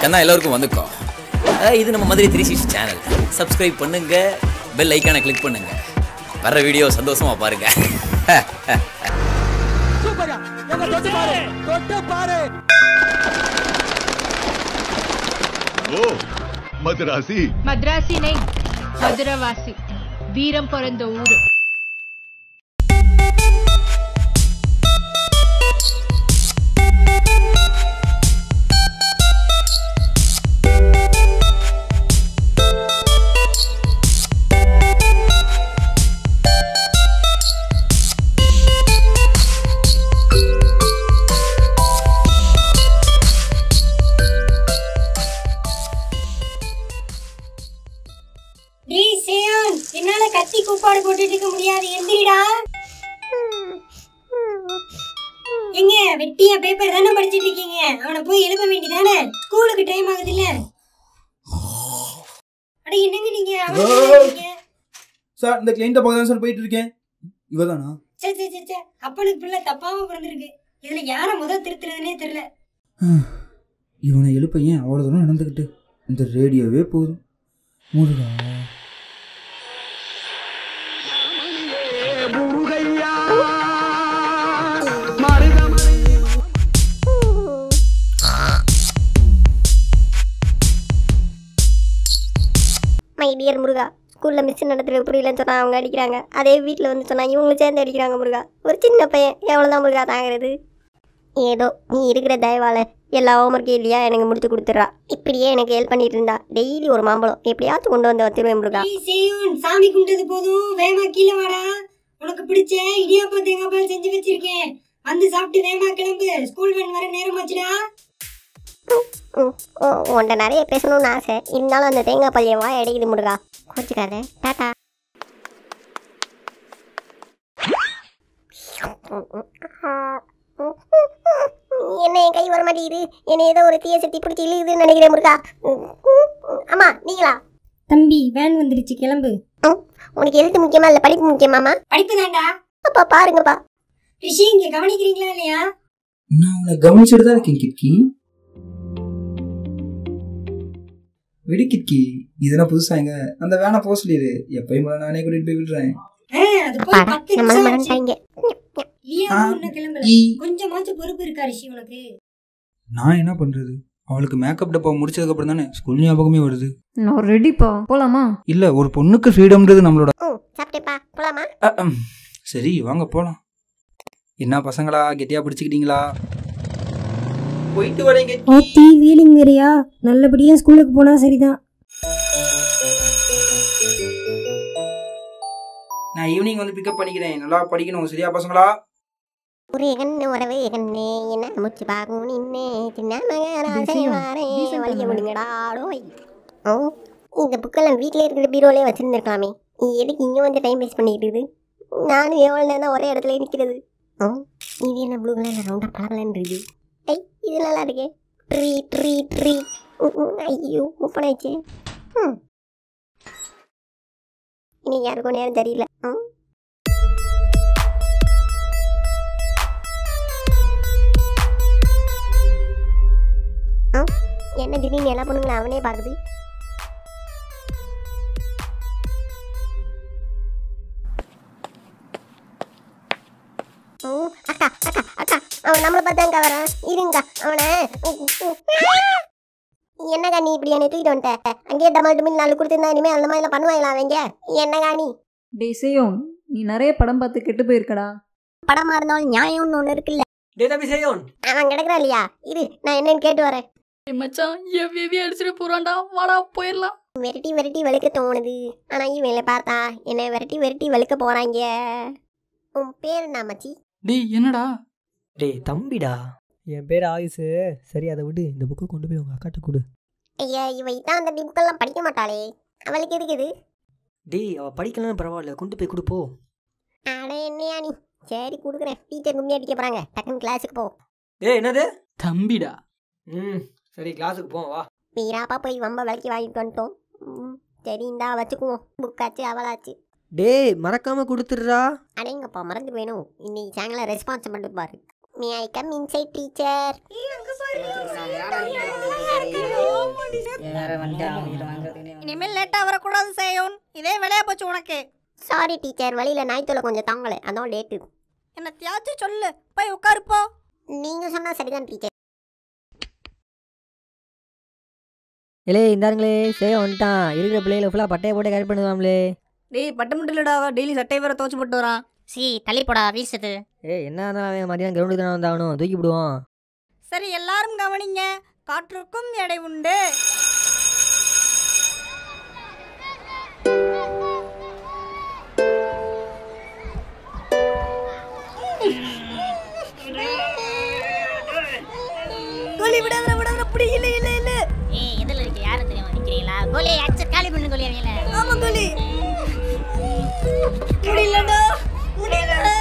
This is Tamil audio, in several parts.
கண்ணா எல்லாருக்கும் வந்துக்கும். இது நம்ம மதுரை 360 சேனல். சப்ஸ்கிரைப் பண்ணுங்க, பெல் ஐக்கானை கிளிக் பண்ணுங்க. வர வீடியோ சந்தோஷமா பாருங்க. சூப்பரா எங்க தொட்டு பாரு ஓ மதராசி மദ്രാசி नहीं மதுரவாசி வீரம் பிறந்த ஊரு. என்னால கத்தி கூப்பாடு போட்டுட்டு இருக்க முடியாது, எந்திரிடா. எங்க வெட்டியா பேப்பர் தானே படிச்சிட்டு இருக்கீங்க, அவனை போய் எழுப்ப வேண்டியதானே, ஸ்கூலுக்கு டைம் ஆகுது இல்ல. அட என்னங்க நீங்க சார், இந்த கிளைண்ட்ட பக்கம் தான் சார் போயிட்டு இருக்கேன். இவதானா? சே சே சே சே, அப்பனுக்கு பிள்ளை தப்பாம பிறந்திருக்கு. இதுல யார முதல் திருத்துறதுனே தெரியல. இவனை எழுப்ப ஏன் அவ்வளோ தூரம் நடந்துக்கிட்டு? இந்த ரேடியோவே போதும். முருகா மை டியர் முருகா, ஸ்கூலில் மிஸ் நடத்துகிற புரியலன்னு சொன்னால் அவங்க அடிக்கிறாங்க, அதே வீட்டில் வந்து சொன்னால் இவங்களும் சேர்ந்து அடிக்கிறாங்க. முருகா, ஒரு சின்ன பையன் எவ்வளோதான் முருகா தாங்கிறது? ஏதோ நீ இருக்கிற தயவால் எல்லா ஹோம்ஒர்க்கும் இல்லையா எனக்கு முடிச்சு கொடுத்துட்றா. இப்படியே எனக்கு ஹெல்ப் பண்ணிட்டு இருந்தா டெய்லி ஒரு மாம்பழம் எப்படியாச்சும் கொண்டு வந்து வச்சிருவேன். முருகா, சாமி கும்பிட்டது போதும், வேமா கீழே வாடா. உனக்கு பிடிச்ச இடியாப்பம் தேங்காய் பால் செஞ்சு வச்சிருக்கேன், வந்து சாப்பிட்டு வேமா கிளம்பு, ஸ்கூல் வேன் வர நேரம் ஆச்சுடா. உன்ட்ட நிறைய பேசணும்னு ஆசை, இருந்தாலும் அந்த தேங்காய் பால் என் வாய் அடைக்குது. முருகா, கோச்சுக்காத, டாட்டா. என்ன என் கை வர மாட்டேங்குது, என்ன ஏதோ ஒரு தீய சக்தி பிடிச்சி இழுக்குதுன்னு நினைக்கிறேன். முருகா, அம்மா நீங்களா? தம்பி வேன் வந்துருச்சு, கிளம்பு. உனக்கு எழுத்து முக்கியமா இல்ல படிப்பு முக்கியமாமா? படிப்பு தான்டா. அப்பா பாருங்கப்பா. ரிஷி, இங்க கவனிக்கிறீங்களா இல்லையா? நான் உன்னை கவனிச்சுட்டு தான் இருக்கேன் கிட்கி. வெடி கிட்கி, இதெல்லாம் புதுசாங்க. அந்த வேனை போக சொல்லிடு, எப்பயும் போல நானே கூட்டிட்டு போய் விடுறேன். கொஞ்சமாச்சும் பொறுப்பு இருக்கா ரிஷி உனக்கு? நான் என்ன பண்றது, அவளுக்கு மேக்கப் டப்பா முடிச்சதுக்கு அப்புறம் தானே ஸ்கூல் ஞாபகமே வருது. நான் ரெடிப்பா, போலாமா? இல்ல, ஒரு பொண்ணுக்கு ஃப்ரீடம்ன்றது நம்மளோட. சாப்பிட்டேப்பா, போலாமா? சரி வாங்க போலாம். என்ன பசங்களா, கெட்டியா பிடிச்சிக்கிட்டீங்களா? போயிட்டு வரீங்க. ஓத்தி வீலிங் வேறியா? நல்லபடியா ஸ்கூலுக்கு போனா சரிதான். நான் ஈவினிங் வந்து பிக்கப் பண்ணிக்கிறேன். நல்லா படிக்கணும், சரியா பசங்களா? ஒரு கண்ணு உறவு கண்ணு என்ன முச்சு பாக்கும் நின்னே சின்ன மகராசை வாரே வலிய முடிங்கடாடோய். இந்த புக்கெல்லாம் வீட்டிலே இருக்கிற பீரோலே வச்சிருந்துருக்கலாமே, எதுக்கு இங்கே வந்து டைம் வேஸ்ட் பண்ணிக்கிட்டு இருக்குது? நானும் எவ்வளோ நேரம் ஒரே இடத்துல நிற்கிறது. இது என்ன ப்ளூ கலரில் ரவுண்டாக பழகலன்னு இருக்குது. இது நல்லா இருக்கே. Tree tree tree. ஐயோ ஓப்பன் ஆயிடுச்சு. இன்னைக்கு யாருக்கும் நேரம் தெரியல. என்ன திடீர்னு எல்லா பொண்ணுங்களும் அவனே பார்க்குது? அக்கா அக்கா அக்கா, அவன் நம்மளை பார்த்தாங்க வரான். இருங்க அவனை. என்னக்கா நீ இப்படி என்னை தூக்கிட்டு வந்துட்ட? அங்கேயே டமால் டமில் 4 கொடுத்துருந்தா இனிமேல் அந்த மாதிரிலாம் பண்ணுவாங்களா அவங்க? என்னக்கா நீ? டேசையும் நீ நிறைய படம் பார்த்து கெட்டு போயிருக்கடா. படமா இருந்தாலும் நியாயம்னு ஒன்று இருக்குல்ல. அவன் கிடக்குறா இல்லையா? இரு நான் என்னன்னு கேட்டு வரேன். மச்சான் எவ்வி அடிச்சுட்டு போறான்டா, வாடா போயிடலாம். விரட்டி விரட்டி வெளுக்க தோணுது, ஆனா இவங்களை பார்த்தா என்னை விரட்டி விரட்டி வெளுக்க போறாங்க. உன் பேர் என்ன மச்சி? டேய் என்னடா? டேய் தம்பிடா, என் பேர் ஆயுசு. சரி அதை விடு, இந்த புக்கை கொண்டு போய் உங்கள் அக்காட்ட கொடு. ஐயா, இவ இதான் அந்த புக்கெல்லாம் படிக்க மாட்டாளே, அவளுக்கு இருக்குது. டேய் அவள் படிக்கலாம் பரவாயில்ல, கொண்டு போய் கொடுப்போ. அட என்னையா நீ? சரி கொடுக்குறேன். டீச்சர் கும்மி அடிக்க போகிறாங்க, டக்குன்னு கிளாஸுக்கு போ. டேய் என்னது? தம்பிடா. சரி கிளாஸுக்கு போ வா. வீராப்பா போய் வம்ப விளக்கி வாங்கிட்டு வந்துட்டோம். சரி இந்தா வச்சுக்குவோம், புக்காச்சு அவளாச்சு. டேய் மறக்காம கொடுத்துடுறா. அடேங்கப்பா மறந்து வேணும். இன்னைக்கு சேனலை ரெஸ்பான்ஸ் பண்ணிட்டு பாரு. மே ஐ கம் இன்சைட் டீச்சர். இனிமேல் லேட்டா வரக்கூடாது செய்யும். இதே வேலையா போச்சு உனக்கு. சாரி டீச்சர், வழியில நாய்த்தோலை கொஞ்சம் தாங்கலை, அதான் லேட்டு. என்ன தியாச்சு சொல்லு, போய் உட்காருப்போ. நீங்க சொன்னா சரிதான் டீச்சர். இல்லே இந்தாருங்களே சேவை வந்துட்டான். இருக்கிற பிள்ளைகளை ஃபுல்லாக பட்டையை போட்டு கரெக்ட் பண்ணுவாங்களே. டேய் பட்ட மட்டும் இல்லடா, டெய்லி சட்டை வேற துவச்சு போட்டு வரான். தள்ளி போடா வீசுது. என்ன இருந்தாலும் அவன் மதியானம் கிரவுண்டுக்கு தானே வந்தாகணும், தூக்கி விடுவான். சரி எல்லாரும் கவனிங்க, காற்றுக்கும் எடை உண்டு. கோலி விடாத விடாத புடி. இல்ல இல்ல இல்ல எதில் இருக்கு யாரு தெரியுமா நிக்கிறீங்களா? கோலி அடிச்சு காலி பண்ணு கோலி. அவங்கள ஆமா கோலி. முடியலடா முடியலடா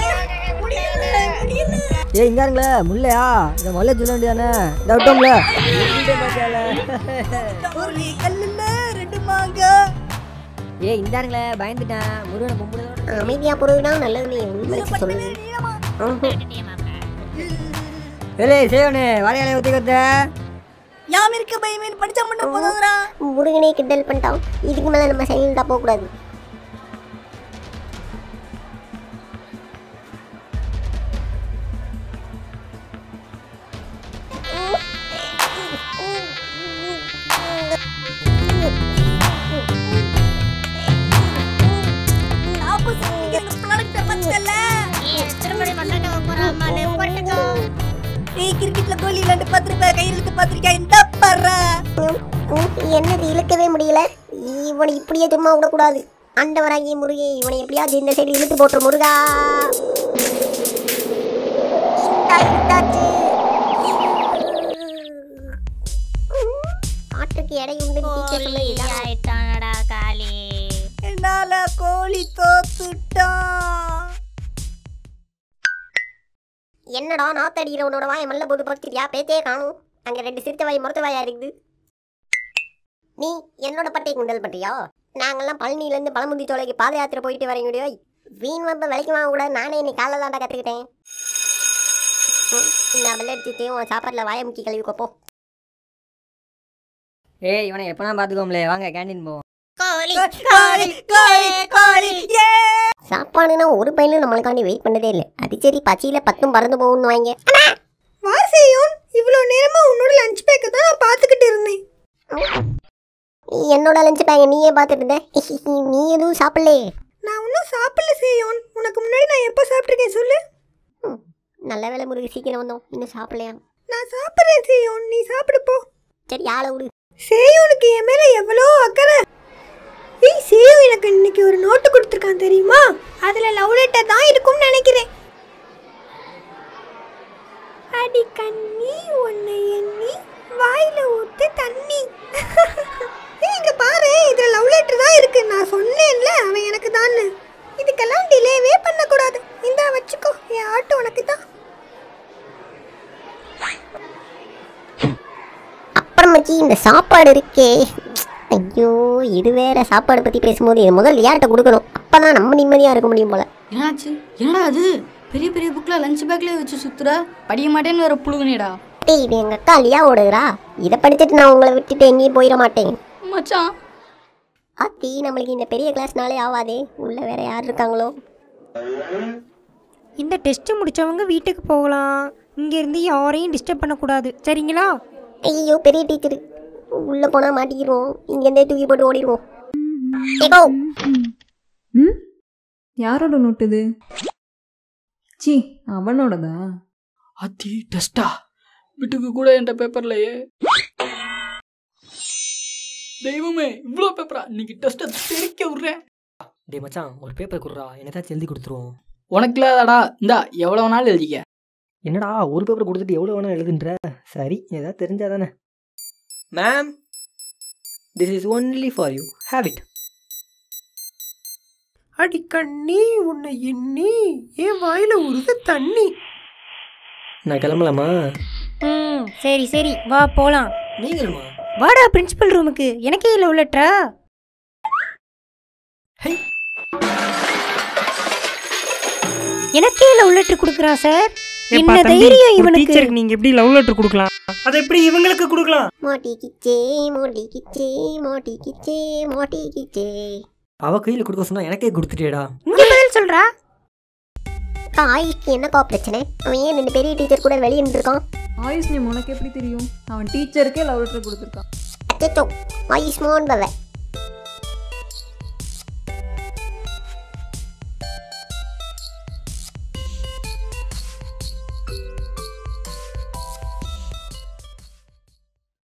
முடியல. இந்தாருங்களே முல்லையா, இந்த முல்லை சொல்ல வேண்டியதானே, இந்த விட்டோம்ல. ஒரு கல்லுல 2 மாங்க. இந்தாருங்களே பயந்துட்டேன். முருகனை கும்பிடுதோட அமைதியா போறதுனா நல்லது. நீ உண்மை சொல்லு. சேவனே வரையாலே ஊற்றி கொடுத்த யாம் இருக்க பயமே படிச்சா மட்டும் போதும்டா. முருகனே கிண்டல் பண்ணிட்டான். இதுக்கு மேல நம்ம சைலண்டா போக கூடாது. கிரிக்கெட்ல கோலி விளையாண்டு பார்த்துருப்ப, கையெழுத்து பார்த்துருக்கேன். இந்த பர்ற என்னது இழுக்கவே முடியல. இவனை இப்படியே சும்மா விடக்கூடாது. ஆண்டவராகிய முருகே, இவனை எப்படியாவது இந்த சைடு இழுத்து போட்டுரு முருகா. காட்டுக்கு எடை உண்டு. என்னால கோழி தோத்துட்டான். என்னடா நாத்தடிக்கிறவனோட வாயை மல்ல போது பார்த்துட்டியா? பேத்தே காணும். அங்கே 2 சிறுத்த வாய் முறத்த வாயா இருக்குது. நீ என்னோட பட்டை குண்டல் பட்டியா? நாங்கள்லாம் பழனியிலேருந்து பழமுந்தி சோலைக்கு பாத யாத்திரை போயிட்டு வரீங்க முடியும். வீண் வம்ப விலைக்கு வாங்க கூட நானே இன்னைக்கு காலைல தாண்டா கற்றுக்கிட்டேன். நான் வெள்ளடிச்சுட்டேன். உன் சாப்பாட்டில் வாயை முக்கி கழுவி கொப்போ. இவனை எப்பனா பார்த்துக்கோம்லே, வாங்க கேண்டீன் போவோம். சாப்பாடுனா ஒரு பையனும் நம்மளுக்காண்டி வெயிட் பண்ணதே இல்லை. அது சரி பச்சையில் 10 பறந்து போகணும்னு வாங்க. வாசையோன், இவ்வளோ நேரமா உன்னோட லஞ்ச் பேக்கை தான் நான் பார்த்துக்கிட்டு இருந்தேன். என்னோட லஞ்ச் பேக்கை நீயே பார்த்துட்டு இருந்த. நீ எதுவும் சாப்பிடலையே? நான் ஒன்றும் சாப்பிடல செய்யோன். உனக்கு முன்னாடி நான் எப்போ சாப்பிட்ருக்கேன் சொல்லு. நல்ல வேலை முருகு, சீக்கிரம் வந்தோம். இன்னும் சாப்பிடலையா? நான் சாப்பிட்றேன் செய்யோன், நீ சாப்பிடு போ. சரி ஆளை விடு. சேயோனுக்கு என் மேலே எவ்வளோ அக்கறை. சேயோ எனக்கு இன்னைக்கு ஒரு நோட்டு கொடுத்துருக்கான் தெரியுமா? அதில் லவ் லெட்டர் தான் இருக்கும்னு நினைக்கிறேன். அடி கண்ணி உன்னை எண்ணி வாயில ஊத்து தண்ணி. இங்க பாரு, இதுல லவ் லெட்டர் தான் இருக்கு. நான் சொன்னேன்ல அவன் எனக்கு தான். இதுக்கெல்லாம் டிலேவே பண்ணக்கூடாது. இந்தா வச்சுக்கோ, என் ஆட்டோ உனக்கு தான். அப்புறம் மச்சி இந்த சாப்பாடு இருக்கே, ஐயோ இது வேற. சாப்பாடு பற்றி பேசும்போது இது முதல்ல யார்கிட்ட கொடுக்கணும், அப்போ தான் நம்ம நிம்மதியாக இருக்க முடியும் போல. என்னாச்சு? என்னடா அது பெரிய பெரிய புக்கில் லஞ்ச் பேக்லேயே வச்சு சுற்றுற? படிக்க மாட்டேன்னு வேற புழுகுனேடா. டேய் இது எங்கள் அக்கா லியா ஓடுகிறா. இதை படிச்சுட்டு நான் உங்களை விட்டுட்டு எங்கேயும் போயிட மாட்டேன் மச்சான். ஆத்தி நம்மளுக்கு இந்த பெரிய கிளாஸ்னாலே ஆகாதே. உள்ள வேற யார் இருக்காங்களோ? இந்த டெஸ்ட் முடிச்சவங்க வீட்டுக்கு போகலாம். இங்கேருந்து யாரையும் டிஸ்டர்ப் பண்ணக்கூடாது, சரிங்களா? ஐயோ பெரிய டீச்சரு, உள்ளே போனால் மாட்டிக்கிடுவோம். இங்கேருந்தே தூக்கி போட்டு ஓடிடுவோம். யாரோட நோட்டுது? சி அவனோடதா? அத்தி டெஸ்டா வீட்டுக்கு கூட என்கிட்ட பேப்பர்லையே. தெய்வமே இவ்வளோ பேப்பரா? இன்னைக்கு டெஸ்ட்டை தெரிக்க விட்றேன். டே மச்சான், ஒரு பேப்பர் கொடுறா, என்னதாச்சும் எழுதி கொடுத்துருவோம். உனக்கு இல்லாதாடா, இந்தா எவ்வளோ வேணாலும் எழுதிக்க. என்னடா ஒரு பேப்பர் கொடுத்துட்டு எவ்வளோ வேணாலும் எழுதுன்ற? சரி ஏதாவது தெரிஞ்சா தானே. Ma'am, this is only for you, have it. அடி கண்ணி உன்னை எண்ணி என் வாயில உருது தண்ணி. நான் கிளம்பலாமா? சரி சரி வா போலாம். நீங்களுமா? வாடா பிரின்சிபல் ரூமுக்கு. எனக்கே இல்லை உள்ளட்டா. எனக்கே இல்லை உள்ளட்டு கொடுக்குறா சார். என்ன தைரியம் இவனுக்கு? டீச்சருக்கு நீங்க எப்படி லவ் லெட்டர் கொடுக்கலாம்? அதை எப்படி இவங்களுக்கு கொடுக்கலாம்? மாட்டிக்கிச்சே மாட்டிக்கிச்சே மாட்டிக்கிச்சே மாட்டிக்கிச்சே. அவ கையில கொடுக்க சொன்னா எனக்கே கொடுத்துட்டேடா. இங்க பதில் சொல்றா. ஆயுஷ்க்கு என்னக்கா பிரச்சனை? அவன் ஏன் 2 பெரிய டீச்சர் கூட வெளியே நின்றுருக்கான்? ஆயுஷ் நேம் உனக்கு எப்படி தெரியும்? அவன் டீச்சருக்கே லவ் லெட்டர் கொடுத்துருக்கான். அச்சோ ஆயுஷ்மான் பவ.